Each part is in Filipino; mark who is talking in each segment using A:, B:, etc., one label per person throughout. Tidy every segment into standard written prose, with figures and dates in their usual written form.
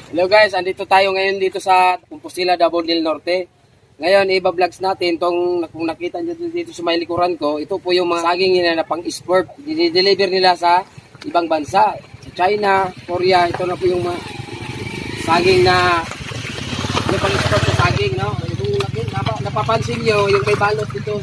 A: Hello guys, andito tayo ngayon dito sa Compostela, Davao del Norte. Ngayon, iba-vlogs natin kung nakita nyo dito sa may likuran ko. Ito po yung mga saging nila na pang-export. Deliver nila sa ibang bansa. Sa China, Korea, ito na po yung mga saging na yung pang-export sa saging, no? Yung napapansin nyo, yung may balot dito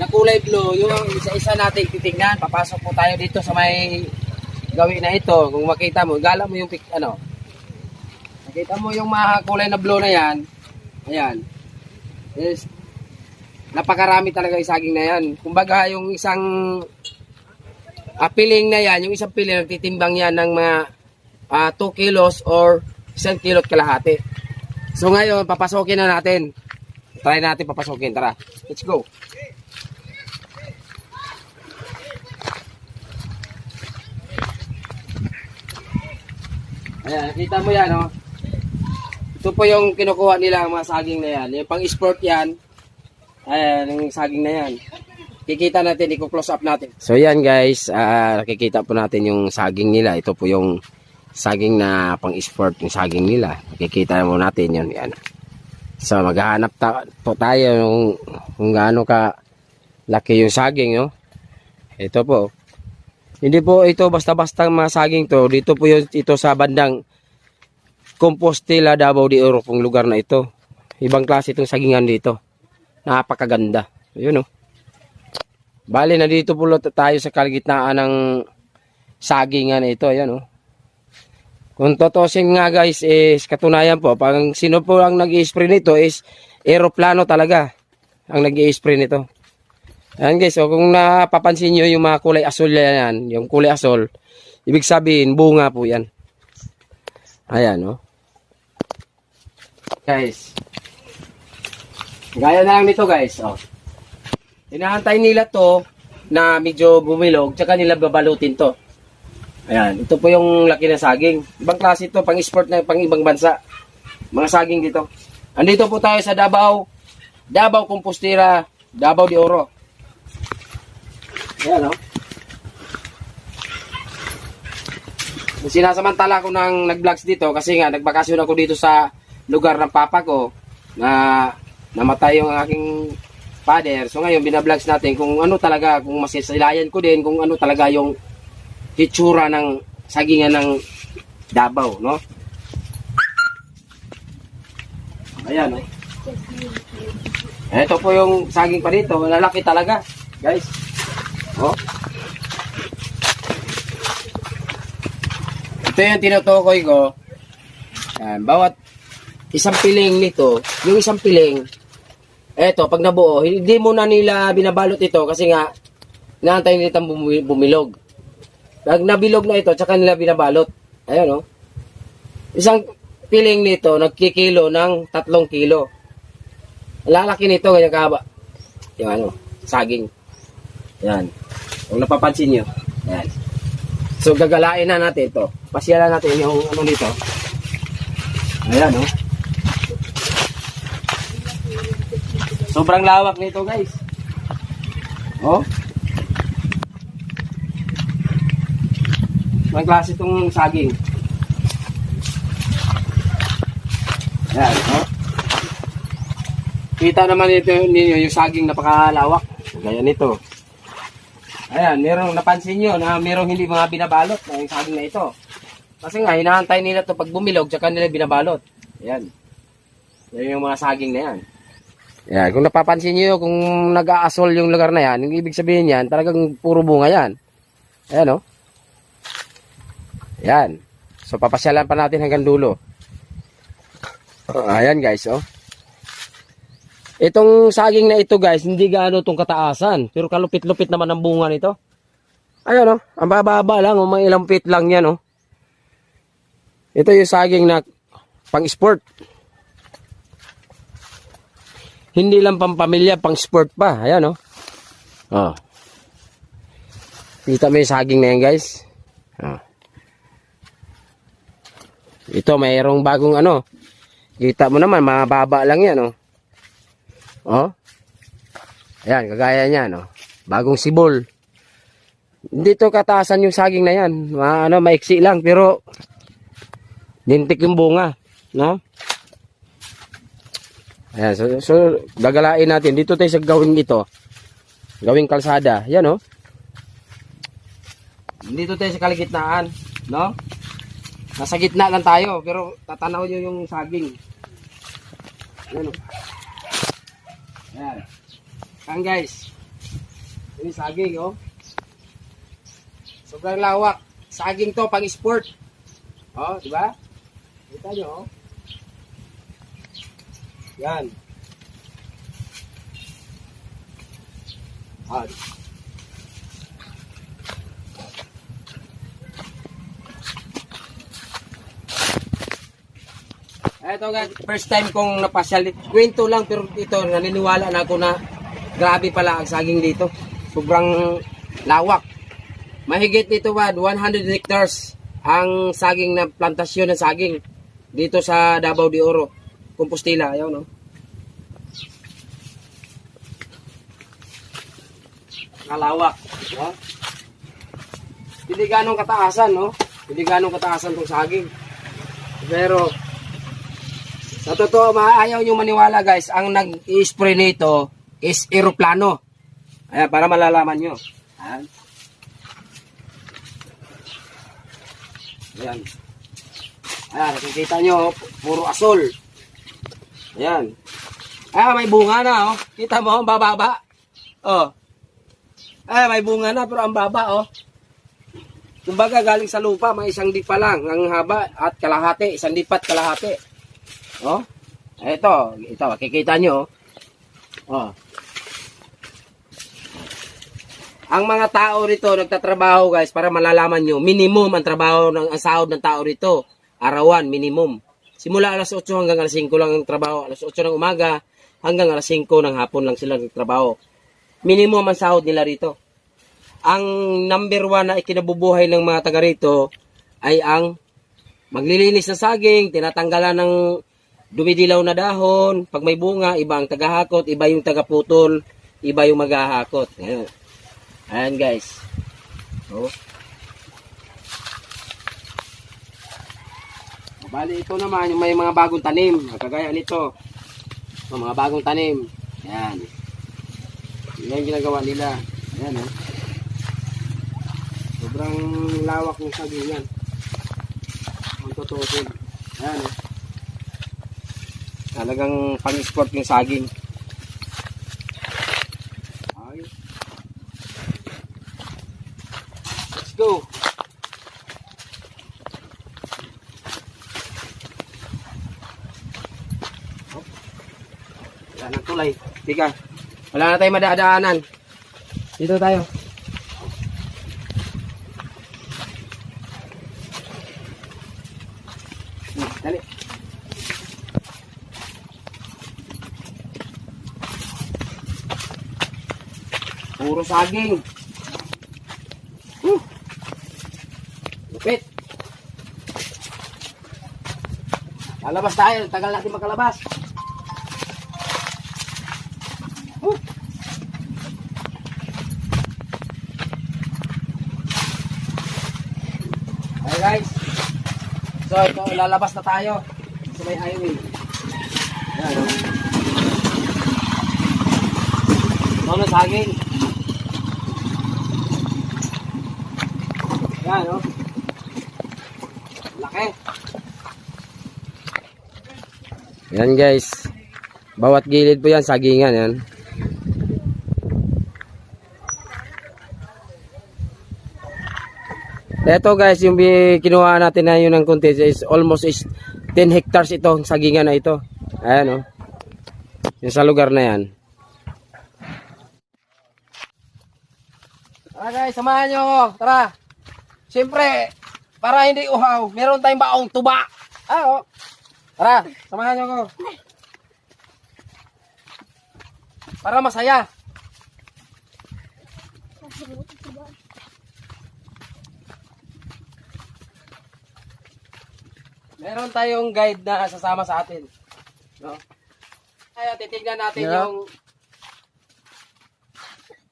A: na kulay blue, yung isa-isa natin titignan. Papasok po tayo dito sa may gawin na ito. Kung makita mo, gala mo yung nakita mo yung mga kulay na blue na yan. Ayan. Yes. Napakarami talaga yung saging na yan. Kumbaga yung isang piling na yan, yung isang piling, nagtitimbang yan ng mga 2 kilos or 1 kilo at kalahati. So ngayon, papasokin na natin. Try natin papasokin. Tara, let's go. Ayan, nakita mo yan, oh. Ito po yung kinukuha nila ang mga saging na yan. Yung pang-export yan. Ayan, yung saging na yan. Kikita natin, i-close up natin. So yan guys, nakikita po natin yung saging nila. Ito po yung saging na pang-export, yung saging nila. Nakikita mo natin yun. Yan. So maghahanap po tayo kung gaano ka laki yung saging. No? Ito po. Hindi po ito basta-basta mga saging to. Dito po yung, ito sa bandang Compostela, Davao de Oro pong lugar na ito. Ibang klase itong sagingan dito. Napakaganda. Ayun oh. Bali na dito po tayo sa kalagitnaan ng sagingan na ito. Ayan oh. Kung totosin nga guys is katunayan po. Pag sino po ang nag-i-spray nito is aeroplano talaga ang nag-i-spray nito. Ayan guys. So kung napapansin nyo yung mga kulay asol yan. Yung kulay asol. Ibig sabihin bunga po yan. Ayan oh. Guys. Gaya na lang nito guys. Oh. Hinahantay nila to na medyo bumilog. Tsaka nila babalutin to. Ayan. Ito po yung laki na saging. Ibang klase ito. Pang-export na pang ibang bansa. Mga saging dito. Andito po tayo sa Davao. Davao Compostela. Davao de Oro. Ayan o. Sinasamantala ko nang nag-vlogs dito. Kasi nga nagbakasyon ako dito sa lugar ng papa ko na namatay yung aking father. So ngayon binablogs natin kung ano talaga, kung masisilayan ko din kung ano talaga yung hitsura ng sagingan ng Davao, no? Ayan, oh. Ito po yung saging pa dito, lalaki talaga, guys. Oh. Ito yung tinutukoy ko. Ayan, bawat isang piling nito, yung isang piling, eto, pag nabuo, hindi muna nila binabalot ito kasi nga, inaantay nila bumilog. Pag nabilog na ito, tsaka nila binabalot. Ayan, oh. Isang piling nito, nagkikilo ng 3 kilo. Lalaki nito, ganyan kahaba. Yung ano, saging. Ayan. Kung napapansin nyo. Ayan. So, gagalain na natin ito. Pasyalan natin yung ano nito. Ayan, oh. Sobrang lawak nito guys. Oh. May klase itong saging. Ayan. Oh. Kita naman ito ninyo yung saging napakalawak. Gaya nito. Ayan. Merong napansin nyo na merong hindi mga binabalot na yung saging na ito. Kasi nga hinahantay nila ito pag bumilog tsaka nila binabalot. Ayan. Yan yung mga saging na yan. Yan, kung napapansin niyo kung nag-aasol yung lugar na yan, yung ibig sabihin yan, talagang puro bunga yan. Ayan oh. Yan. So papasyalan pa natin hanggang dulo. Ayan guys oh. Itong saging na ito guys, hindi gaano itong kataasan, pero kalupit-lupit naman ang bunga nito. Ayan oh, ang bababa lang, mga ilang feet lang yan oh. Ito yung saging na pang-sport. Hindi lang pampamilya, pang sport pa. Ayan, oh. Oh. Kita mo yung saging na yan, guys. Oh. Ito, mayroong bagong ano. Kita mo naman, mababa lang yan, oh. Oh. Ayan, kagaya niyan, oh. Bagong sibol. Hindi to kataasan yung saging na yan. Maiksi lang, pero Lintik yung bunga, no? Ayan, so gagalain natin. Dito tayo sa gawing ito. Gawing kalsada. Yan, oh. Dito tayo sa kaligitnaan, no? Nasa gitna lang tayo, pero tatanaw nyo yung saging. Yan, oh. Ayan. Ayan, guys. Ini saging, oh. Sobrang lawak. Saging to, pang sport. Oh, di ba? Kita nyo, oh. Yan. Ah. Eto guys, first time kong napasyal. Kwento lang pero ito naniniwala na ako na grabe pala ang saging dito. Sobrang lawak. Mahigit dito ba 100 hectares ang saging na plantasyon ng saging dito sa Davao de Oro. Compostela, ayaw, no? Kalawak, no? Hindi ganong kataasan, no? Hindi ganong kataasan tong saging. Pero sa totoo, ayaw nyo maniwala, guys. Ang nag-i-spray nito is eroplano. Ayan, para malalaman nyo. Ayan. Ayan. Ayan, nakikita nyo, puro asol. Ayan. Ah, may bunga na, oh. Kita mo, ang bababa. Oh. Ah, may bunga na, pero ang baba, oh. Kumbaga, galing sa lupa, may isang dipa lang. Ang haba at kalahati. Isang dipa at kalahati. Oh. Ito, makikita nyo, oh. Ang mga tao rito, nagtatrabaho, guys, para malalaman nyo, minimum ang trabaho, ang sahod ng tao rito. Arawan, minimum. Simula alas 8 hanggang alas 5 lang ang trabaho. Alas 8 ng umaga hanggang alas 5 ng hapon lang sila nagtrabaho. Minimum ang sahod nila rito. Ang number 1 na ikinabubuhay ng mga taga rito ay ang maglilinis ng saging, tinatanggalan ng dumidilaw na dahon. Pag may bunga, iba ang tagahakot, iba yung tagaputol, iba yung maghahakot. Ayan. Ayan, guys. So, bali ito naman yung may mga bagong tanim, kagaya nito. So, mga bagong tanim. Ayan. Yan yung ginagawa nila. Ayan, oh. Sobrang lawak ng saging yan. Ang totoo din. Ayan, oh. Talagang pang-sport yung saging. Okay. Let's go. Wala na tulay. Tika. Wala na tayong madadaanan. Dito tayo. Dali. Puro saging. Lupit. Lalabas tayo. Tagal natin makalabas. Okay guys. So ito, lalabas na tayo sa may highway. Ayan, o. Ito na saging. Ayan, o. Laki. Yan guys. Bawat gilid po yan, sagingan yan. Ito guys, yung kinuha natin na yun ng konti is almost 10 hectares ito, sagingan na ito. Ayan, oh. Yung sa lugar na yan. Tara guys, samahan nyo ako. Tara. Siyempre, para hindi uhaw, meron tayong baong tuba. Ah, oh. Tara, samahan nyo ako. Para masaya. Meron tayong guide na sasama sa atin. No? Kaya titignan natin yung...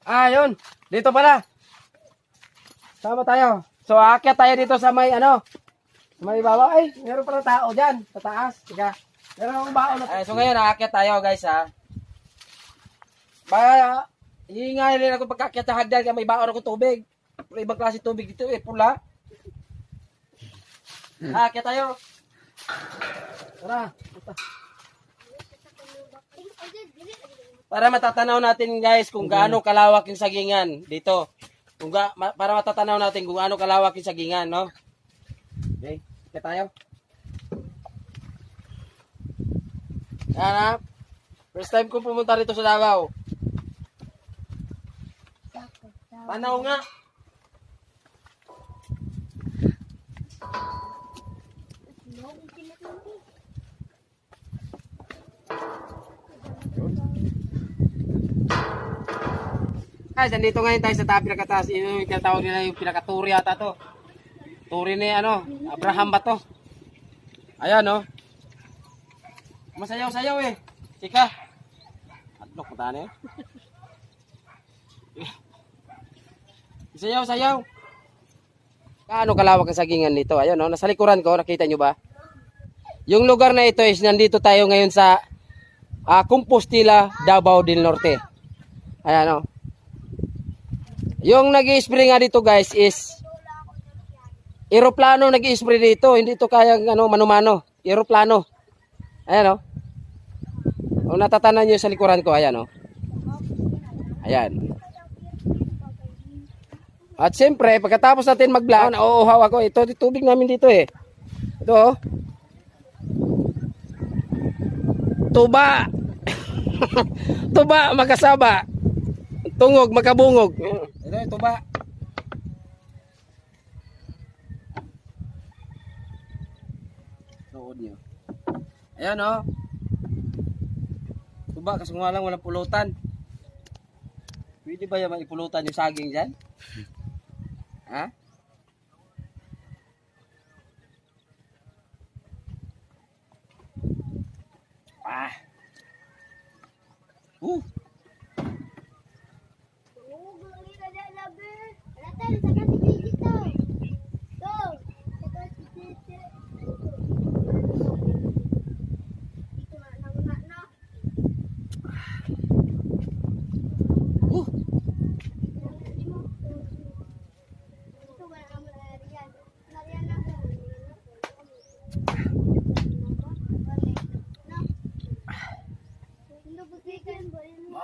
A: Ah, yun. Dito pala. Sama tayo. So, aakyat tayo dito sa may,
B: May baba. Ay, meron pala tao dyan. Sa taas. Teka. Meron akong baon na.
A: So ngayon, aakyat tayo guys ha. Baka, hihingahin rin ako pagkaakyat sa hagdan kaya may baon ako tubig. Pero ibang klase tubig dito pula. Aakyat tayo.
B: Tara.
A: Para matatanaw natin guys kung gaano kalawak yung sagingan dito. Para matatanaw natin kung gaano kalawak yung sagingan, no? Okay, kaya tayo. Yan ha. First time ko pumunta rito sa Davao. Panaw nga. Guys, nandito ngayon tayo sa tabi pinakataas. Yung tinatawag nila yung pinakaturi yata to. Turi ni Abraham ba to? Ayan Masayaw-sayaw eh. Sika. Atlok mo tayo. Sayaw-sayaw. Kaano kalawak ang sagingan nito? Ayan nasa likuran ko, nakita nyo ba? Yung lugar na ito is nandito tayo ngayon sa Compostela, Davao del Norte. Ayan Yung nag-i-spray nga dito guys is eroplano nag-i-spray dito. Hindi ito kayang mano-mano. Eroplano. Ayan Kung natatanan nyo sa likuran ko, ayan Ayan. At siyempre, pagkatapos natin maglaon, nauuhaw ako. Ito, tubig namin dito eh. Ito Tuba. Tuba, makasaba. Tungog, makabungog. Ito yung tuba. Tuod nyo. Ayan Tuba, kasi nga lang walang pulutan. Pwede ba yung ipulutan yung saging dyan? Ha?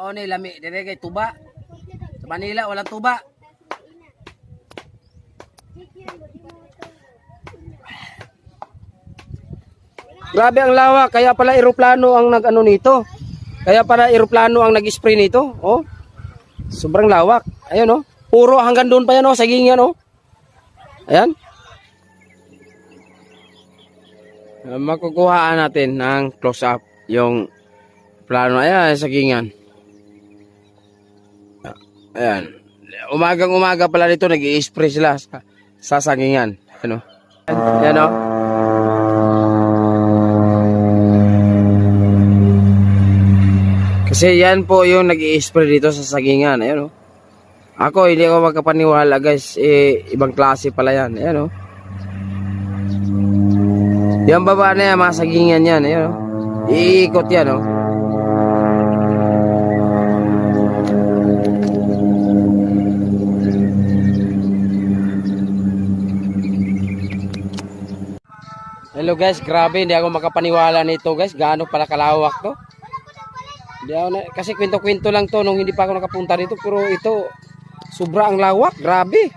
A: Oo ni lami dire kay tuba. Sa Manila walang tuba. Grabe ang lawak, kaya pala eroplano ang nag-ano nito. Kaya pala eroplano ang nag-spray nito. Sobrang lawak. Ayun puro hanggang doon pa yan sagingan Ayan. Makukuhaan natin ng close up yung plano. Ayan, sagingan. Ayan. Umagang-umaga pala dito nag-i-spray sila sa sagingan. Ayan Kasi yan po yung nag-i-spray dito sa sagingan. Ayan Ako hindi ako magkapaniwala guys. Ibang klase pala yan. Ayan Yung baba na yan, mga sagingan yan. Ayan Iikot yan Hello guys, grabe, hindi ako makapaniwala nito guys. Gaano pala kalawak to. Hindi ako kasi kwento-kwento lang to nung hindi pa ako nakapunta dito. Pero ito, sobra ang lawak, grabe.